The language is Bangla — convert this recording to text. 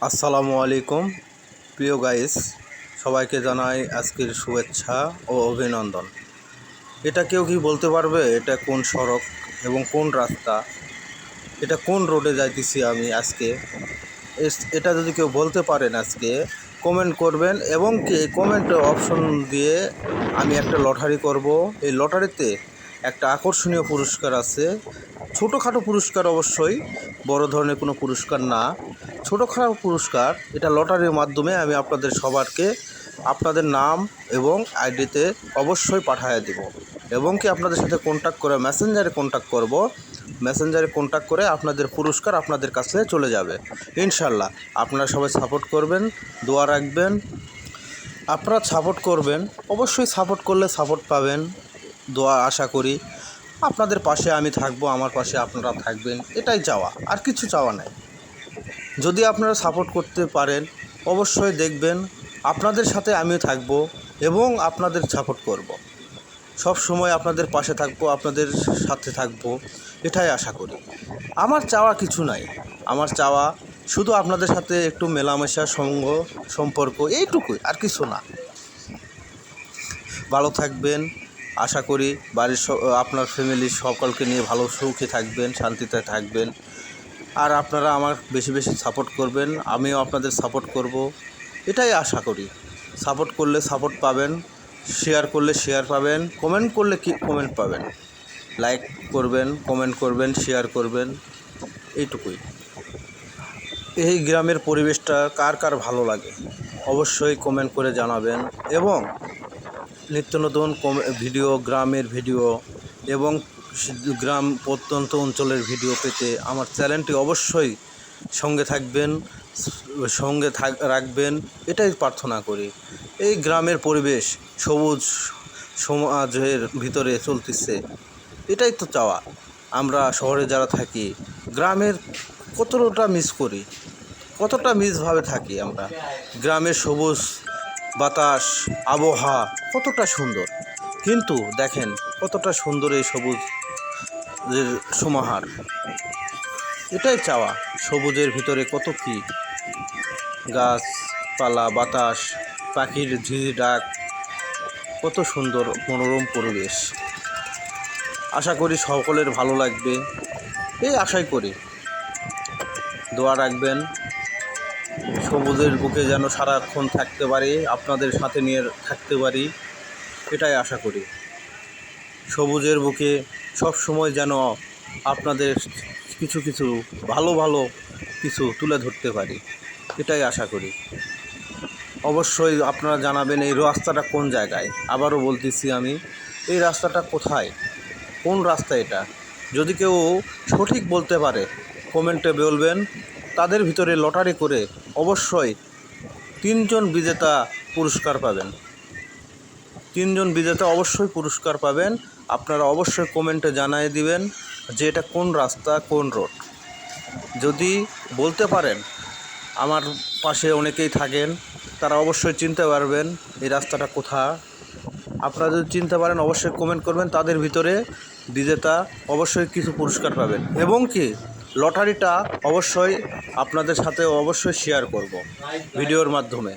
আসসালামু আলাইকুম প্রিয় গাইস, সবাইকে জানাই আজকের শুভেচ্ছা ও অভিনন্দন। এটা কেউ কি বলতে পারবে এটা কোন সড়ক এবং কোন রাস্তা, এটা কোন রোডে যাইতেছি আমি আজকে? এটা যদি কেউ বলতে পারেন আজকে কমেন্ট করবেন, এবং কি এই কমেন্ট অপশন দিয়ে আমি একটা লটারি করব। এই লটারিতে একটা আকর্ষণীয় পুরস্কার আছে, ছোটোখাটো পুরস্কার অবশ্যই, বড় ধরনের কোনো পুরস্কার না, ছোটোখাটো পুরস্কার। এটা লটারির মাধ্যমে আমি আপনাদের সবারকে আপনাদের নাম এবং আইডিতে অবশ্যই পাঠিয়ে দেব, এবং কি আপনাদের সাথে কন্ট্যাক্ট করে মেসেঞ্জারে কন্ট্যাক্ট করব। মেসেঞ্জারে কন্ট্যাক্ট করে আপনাদের পুরস্কার আপনাদের কাছে চলে যাবে ইনশাল্লাহ। আপনারা সবাই সাপোর্ট করবেন, দোয়া রাখবেন। আপনারা সাপোর্ট করবেন, অবশ্যই সাপোর্ট করলে সাপোর্ট পাবেন, দোয়া আশা করি। আপনাদের পাশে আমি থাকবো, আমার পাশে আপনারা থাকবেন, এটাই চাওয়া, আর কিছু চাওয়া নাই। যদি আপনারা সাপোর্ট করতে পারেন অবশ্যই দেখবেন আপনাদের সাথে আমিও থাকব এবং আপনাদের সাপোর্ট করব। সব সময় আপনাদের পাশে থাকবো, আপনাদের সাথে থাকবো, এটাই আশা করি। আমার চাওয়া কিছু নাই, আমার চাওয়া শুধু আপনাদের সাথে একটু মেলামেশা, সঙ্গ, সম্পর্ক, এইটুকুই, আর কিছু না। ভালো থাকবেন, আশা করি বাড়ির আপনার ফ্যামিলির সকলকে নিয়ে ভালো সুখে থাকবেন, শান্তিতে থাকবেন। আর আপনারা আমার বেশি বেশি সাপোর্ট করবেন, আমিও আপনাদের সাপোর্ট করব, এটাই আশা করি। সাপোর্ট করলে সাপোর্ট পাবেন, শেয়ার করলে শেয়ার পাবেন, কমেন্ট করলে কি কমেন্ট পাবেন। লাইক করবেন, কমেন্ট করবেন, শেয়ার করবেন, এইটুকুই। এই গ্রামের পরিবেশটা কার কার ভালো লাগে অবশ্যই কমেন্ট করে জানাবেন, এবং নিত্য নতুন ভিডিও, গ্রামের ভিডিও এবং গ্রাম প্রত্যন্ত অঞ্চলের ভিডিও পেতে আমার চ্যানেলটি অবশ্যই সঙ্গে থাকবেন, সঙ্গে রাখবেন, এটাই প্রার্থনা করি। এই গ্রামের পরিবেশ সবুজ সমাজের ভিতরে চলতেছে, এটাই তো চাওয়া। আমরা শহরে যারা থাকি গ্রামের কতটা মিস করি, কতটা মিসভাবে থাকি আমরা। গ্রামের সবুজ বাতাস, আবহাওয়া কতটা সুন্দর, কিন্তু দেখেন কতটা সুন্দর এই সবুজের সমাহার, এটাই চাওয়া। সবুজের ভিতরে কত কী, গাছপালা, বাতাস, পাখির ঝিঝি ডাক, কত সুন্দর মনোরম পরিবেশ। আশা করি সকলের ভালো লাগবে, এই আশাই করি। দোয়া রাখবেন, সবুজের বুকে যেন সারাক্ষণ থাকতে পারি, আপনাদের সাথে নিয়ে থাকতে পারি, এটাই আশা করি। সবুজের বুকে সব সময় যেন আপনাদের কিছু কিছু ভালো ভালো কিছু তুলে ধরতে পারি, এটাই আশা করি। অবশ্যই আপনারা জানাবেন এই রাস্তাটা কোন জায়গায়। আবারও বলতেছি আমি, এই রাস্তাটা কোথায়, কোন রাস্তা এটা? যদি কেউ সঠিক বলতে পারে কমেন্টে বলবেন। তাদের ভিতরে লটারি করে অবশ্যই 3 জন বিজেতা পুরস্কার পাবেন, 3 জন বিজেতা অবশ্যই পুরস্কার পাবেন। আপনারা অবশ্যই কমেন্টে জানিয়ে দিবেন যে এটা কোন রাস্তা, কোন রোড। যদি বলতে পারেন, আমার পাশে অনেকেই থাকেন, তারা অবশ্যই চিনতে পারবেন এই রাস্তাটা কোথায়। আপনারা যদি চিনতে পারেন অবশ্যই কমেন্ট করবেন, তাদের ভিতরে বিজেতা অবশ্যই কিছু পুরস্কার পাবেন, এবং কি লটারিটা অবশ্যই আপনাদের সাথে অবশ্যই শেয়ার করব ভিডিওর মাধ্যমে।